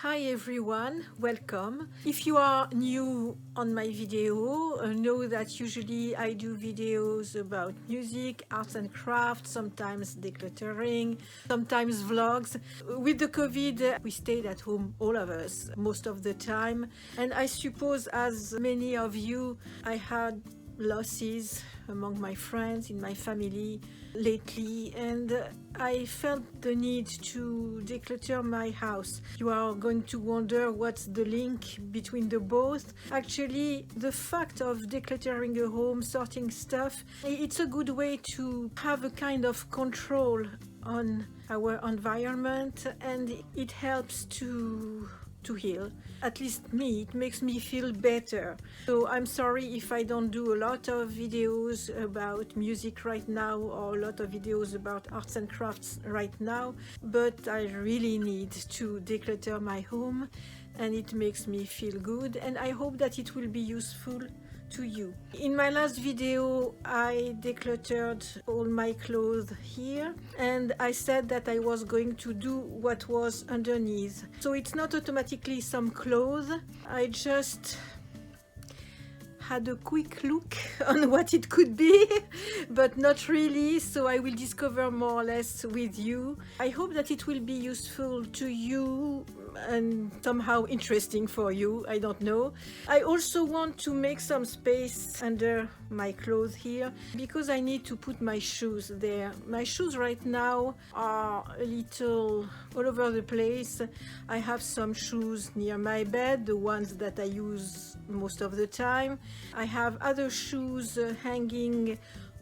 Hi everyone, welcome. If you are new on my video, know that usually I do videos about music, arts and crafts, sometimes decluttering, sometimes vlogs. With the COVID, we stayed at home, all of us, most of the time. And I suppose as many of you, I had losses among my friends, in my family lately, and I felt the need to declutter my house. You are going to wonder what's the link between the both. Actually, the fact of decluttering a home, sorting stuff, it's a good way to have a kind of control on our environment, and it helps to heal. At least me, it makes me feel better. So I'm sorry if I don't do a lot of videos about music right now or a lot of videos about arts and crafts right now, but I really need to declutter my home and it makes me feel good, and I hope that it will be useful to you. In my last video, I decluttered all my clothes here, and I said that I was going to do what was underneath. So it's not automatically some clothes. I just had a quick look on what it could be, but not really, so I will discover more or less with you. I hope that it will be useful to you and somehow interesting for you, I don't know. I also want to make some space under my clothes here because I need to put my shoes there. My shoes right now are a little all over the place. I have some shoes near my bed, the ones that I use most of the time. I have other shoes hanging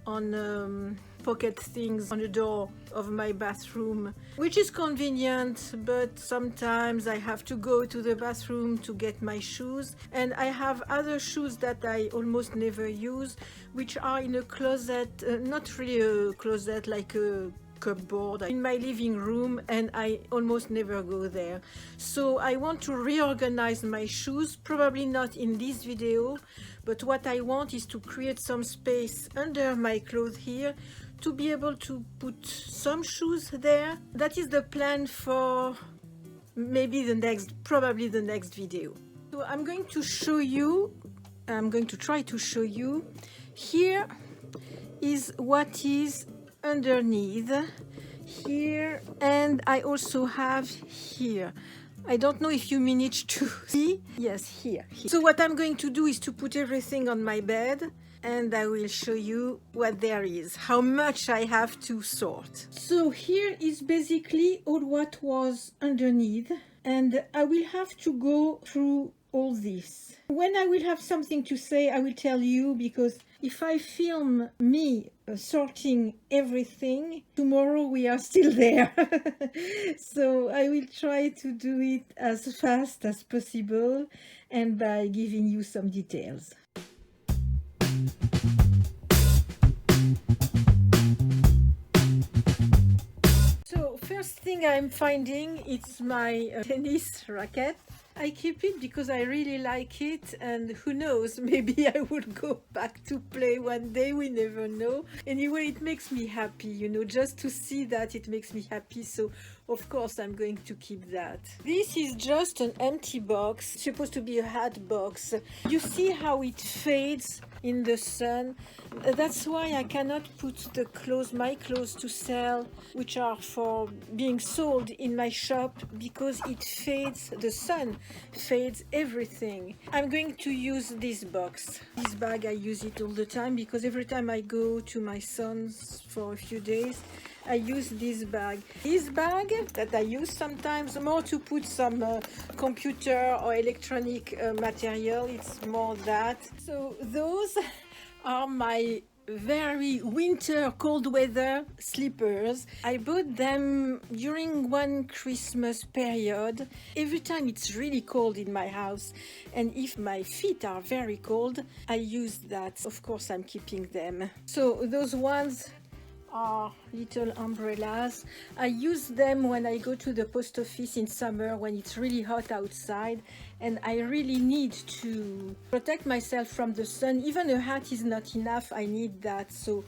on pocket things on the door of my bathroom, which is convenient, but sometimes I have to go to the bathroom to get my shoes. And I have other shoes that I almost never use, which are in a closet, not really a closet, like a cupboard in my living room, and I almost never go there. So I want to reorganize my shoes, probably not in this video, but what I want is to create some space under my clothes here to be able to put some shoes there. That is the plan for maybe probably the next video. So I'm going to try to show you. Here is what is underneath here, and I also have here. I don't know if you managed to see. Yes, here. So what I'm going to do is to put everything on my bed, and I will show you what there is, how much I have to sort. So here is basically all what was underneath, and I will have to go through all this. When I will have something to say, I will tell you, because if I film me sorting everything, tomorrow we are still there. So I will try to do it as fast as possible and by giving you some details. So first thing I'm finding, it's my tennis racket. I keep it because I really like it, and who knows, maybe I would go back to play one day, we never know. Anyway, it makes me happy, you know, just to see that it makes me happy, so of course I'm going to keep that. This is just an empty box, it's supposed to be a hat box. You see how it fades in the sun? That's why I cannot put my clothes to sell, which are for being sold in my shop, because it fades, the sun fades everything. I'm going to use this box. This bag, I use it all the time because every time I go to my son's for a few days, I use this bag. This bag that I use sometimes more to put some computer or electronic material, it's more that. So those are my very winter cold weather slippers. I bought them during one Christmas period. Every time it's really cold in my house, and if my feet are very cold, I use that. Of course, I'm keeping them. So those ones are little umbrellas. I use them when I go to the post office in summer when it's really hot outside and I really need to protect myself from the sun. Even a hat is not enough, I need that, so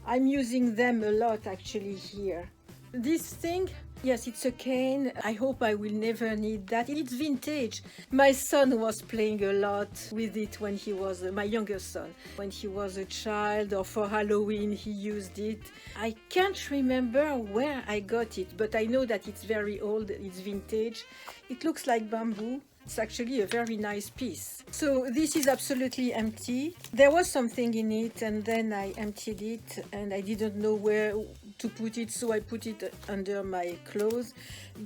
I'm using them a lot actually here. This thing Yes, it's a cane. I hope I will never need that. It's vintage. My son was playing a lot with it when he was, my younger son, when he was a child, or for Halloween he used it. I can't remember where I got it, but I know that it's very old, it's vintage. It looks like bamboo. It's actually a very nice piece. So this is absolutely empty. There was something in it and then I emptied it and I didn't know where to put it, so I put it under my clothes.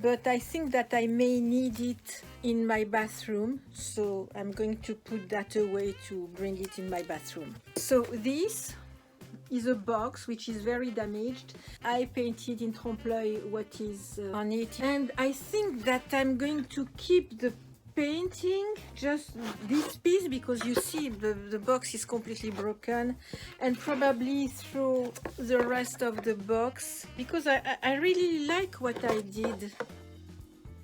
But I think that I may need it in my bathroom, so I'm going to put that away to bring it in my bathroom. So this is a box which is very damaged. I painted in trompe-l'oeil what is on it, and I think that I'm going to keep the painting, just this piece, because you see the box is completely broken, and probably throw the rest of the box because I really like what I did.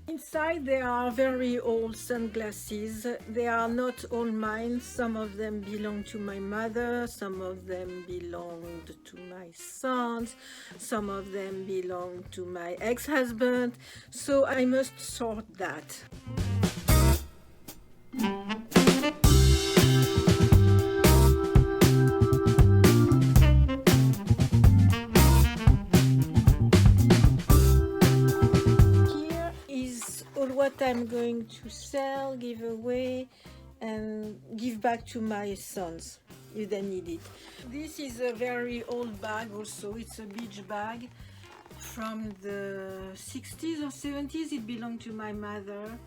Inside there are very old sunglasses. They are not all mine. Some of them belong to my mother, some of them belonged to my sons, some of them belong to my ex-husband, so I must sort that. What I'm going to sell, give away, and give back to my sons if they need it. This is a very old bag also. It's a beach bag from the 60s or 70s. It belonged to my mother,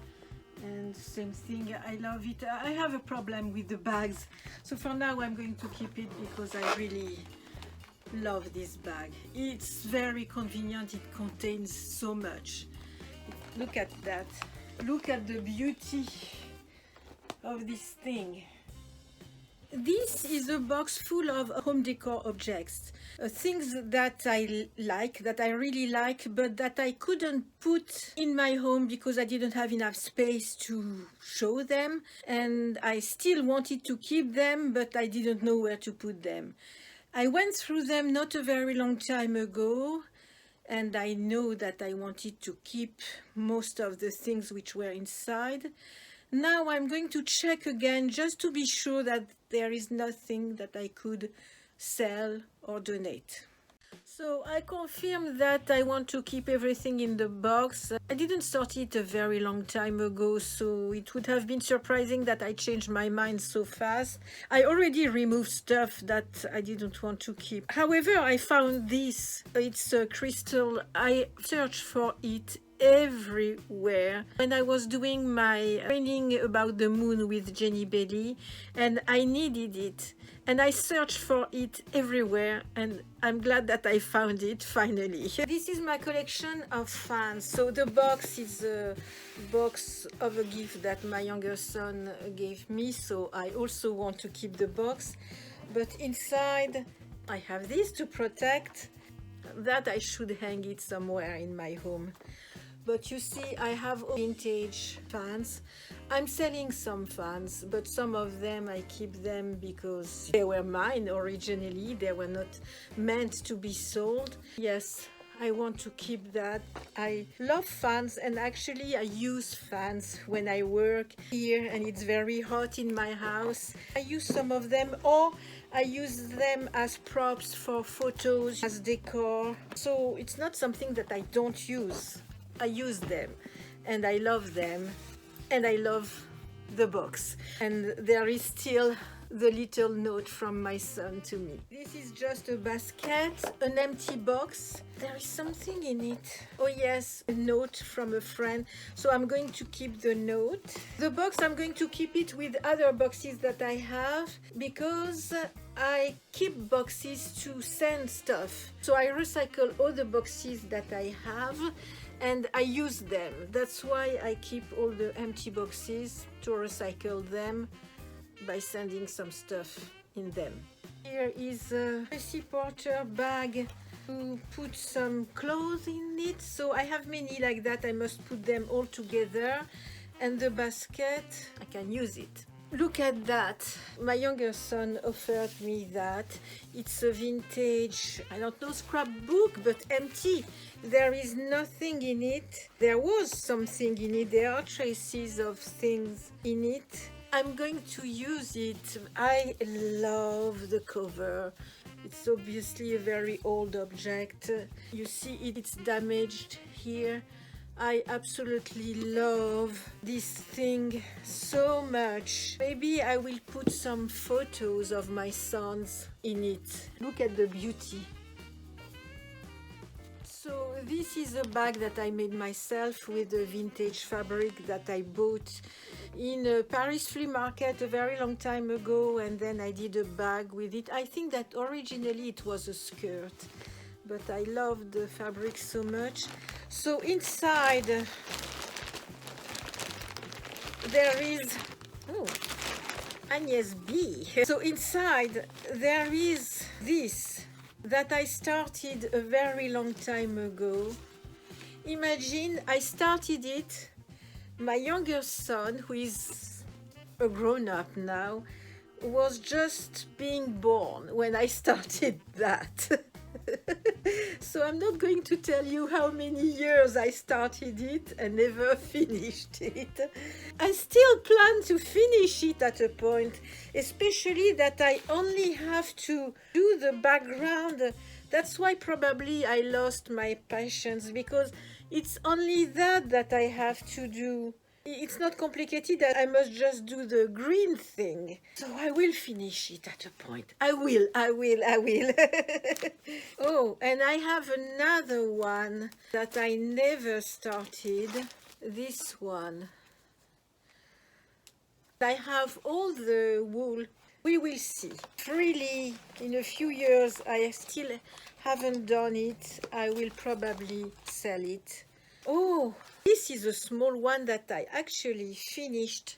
and same thing, I love it. I have a problem with the bags, so for now I'm going to keep it because I really love this bag. It's very convenient. It contains so much. Look at that. Look at the beauty of this thing. This is a box full of home decor objects, things that I like, that I really like, but that I couldn't put in my home because I didn't have enough space to show them, and I still wanted to keep them, but I didn't know where to put them. I went through them not a very long time ago, and I know that I wanted to keep most of the things which were inside. Now I'm going to check again just to be sure that there is nothing that I could sell or donate. So I confirm that I want to keep everything in the box. I didn't sort it a very long time ago, so it would have been surprising that I changed my mind so fast. I already removed stuff that I didn't want to keep. However, I found this. It's a crystal. I searched for it everywhere when I was doing my training about the moon with Jenny Bailey, and I needed it. And I searched for it everywhere, and I'm glad that I found it finally. This is my collection of fans. So the box is a box of a gift that my younger son gave me, so I also want to keep the box. But inside I have this to protect. That I should hang it somewhere in my home. But you see, I have vintage fans. I'm selling some fans, but some of them I keep them because they were mine originally. They were not meant to be sold. Yes, I want to keep that. I love fans, and actually I use fans when I work here and it's very hot in my house. I use some of them, or I use them as props for photos, as decor. So it's not something that I don't use. I use them and I love them, and I love the box. And there is still the little note from my son to me. This is just a basket, an empty box. There is something in it. Oh yes, a note from a friend. So I'm going to keep the note. The box, I'm going to keep it with other boxes that I have, because I keep boxes to send stuff. So I recycle all the boxes that I have and I use them. That's why I keep all the empty boxes, to recycle them by sending some stuff in them. Here is a Tracy Porter bag to put some clothes in it. So I have many like that. I must put them all together. And the basket, I can use it. Look at that. My younger son offered me that. It's a vintage, I don't know, scrapbook, but empty. There is nothing in it. There was something in it. There are traces of things in it. I'm going to use it. I love the cover. It's obviously a very old object. You see it's damaged here. I absolutely love this thing so much. Maybe I will put some photos of my sons in it. Look at the beauty. So this is a bag that I made myself with a vintage fabric that I bought in a Paris flea market a very long time ago, and then I did a bag with it. I think that originally it was a skirt, but I love the fabric so much. So inside there is, oh, Agnès B. So inside there is this that I started a very long time ago. Imagine I started it, my younger son, who is a grown-up now, was just being born when I started that. So I'm not going to tell you how many years I started it and never finished it. I still plan to finish it at a point, especially that I only have to do the background. That's why probably I lost my patience, because it's only that I have to do. It's not complicated, that I must just do the green thing. So I will finish it at a point. I will. Oh, and I have another one that I never started. This one. I have all the wool. We will see. Really, in a few years, I still haven't done it. I will probably sell it. Oh, this is a small one that I actually finished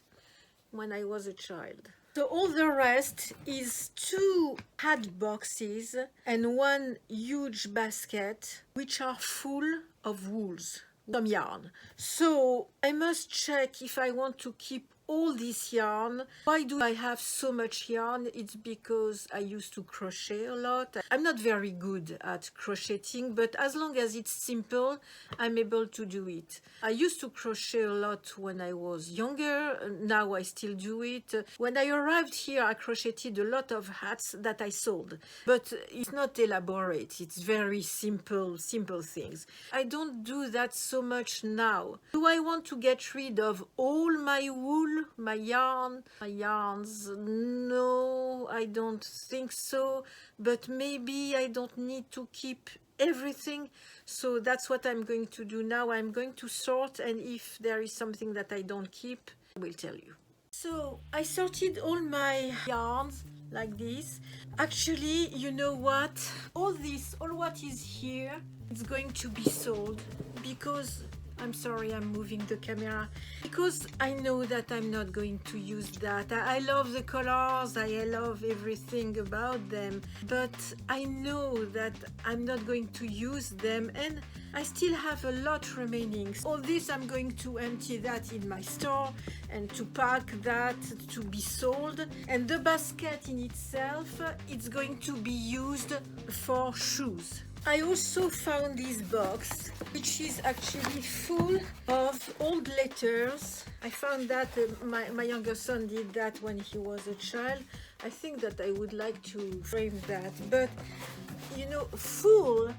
when I was a child. So all the rest is 2 hat boxes and 1 huge basket, which are full of wools, some yarn. So I must check if I want to keep all this yarn. Why do I have so much yarn? It's because I used to crochet a lot. I'm not very good at crocheting, but as long as it's simple, I'm able to do it. I used to crochet a lot when I was younger. Now I still do it. When I arrived here, I crocheted a lot of hats that I sold, but it's not elaborate. It's very simple things. I don't do that so much now. Do I want to get rid of all my wool, my yarns? No, I don't think so, but maybe I don't need to keep everything. So that's what I'm going to do now. I'm going to sort, and if there is something that I don't keep, I will tell you. So I sorted all my yarns like this. Actually, you know what? All what is here, it's going to be sold, because I'm sorry, I'm moving the camera, because I know that I'm not going to use that. I love the colors, I love everything about them, but I know that I'm not going to use them, and I still have a lot remaining. All this, I'm going to empty that in my store and to pack that to be sold. And the basket in itself, it's going to be used for shoes. I also found this box, which is actually full of old letters. I found that my younger son did that when he was a child. I think that I would like to frame that, but you know, full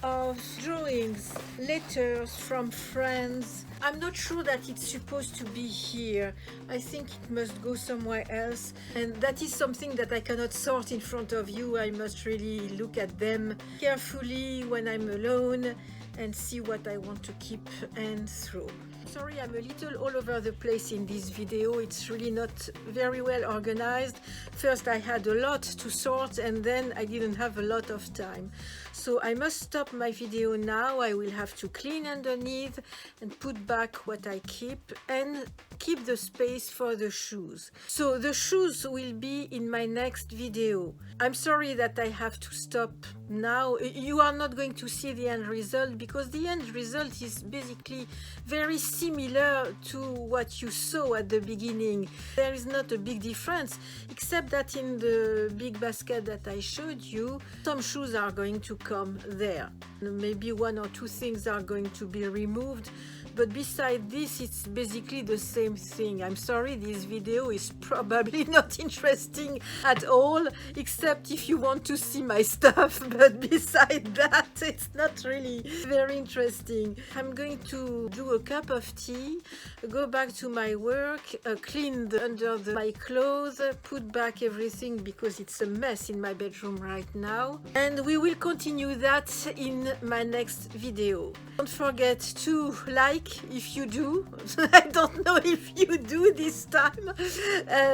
of drawings, letters from friends. I'm not sure that it's supposed to be here. I think it must go somewhere else, and that is something that I cannot sort in front of you. I must really look at them carefully when I'm alone and see what I want to keep and throw. Sorry, I'm a little all over the place in this video. It's really not very well organized. First I had a lot to sort, and then I didn't have a lot of time. So I must stop my video now. I will have to clean underneath and put back what I keep and keep the space for the shoes. So the shoes will be in my next video. I'm sorry that I have to stop now. You are not going to see the end result because the end result is basically very similar to what you saw at the beginning. There is not a big difference, except that in the big basket that I showed you, some shoes are going to come there. Maybe one or two things are going to be removed, but beside this, it's basically the same thing. I'm sorry, this video is probably not interesting at all, except if you want to see my stuff, but beside that, it's not really very interesting. I'm going to do a cup of tea, go back to my work, clean under my clothes, put back everything because it's a mess in my bedroom right now, and we will continue that in my next video. Don't forget to like if you do. I don't know if you do this time.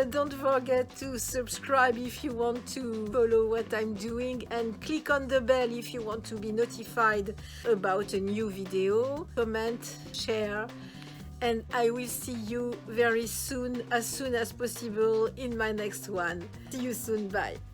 Don't forget to subscribe if you want to follow what I'm doing, and click on the bell if you want to be notified about a new video. Comment, share, and I will see you very soon as possible in my next one. See you soon. Bye.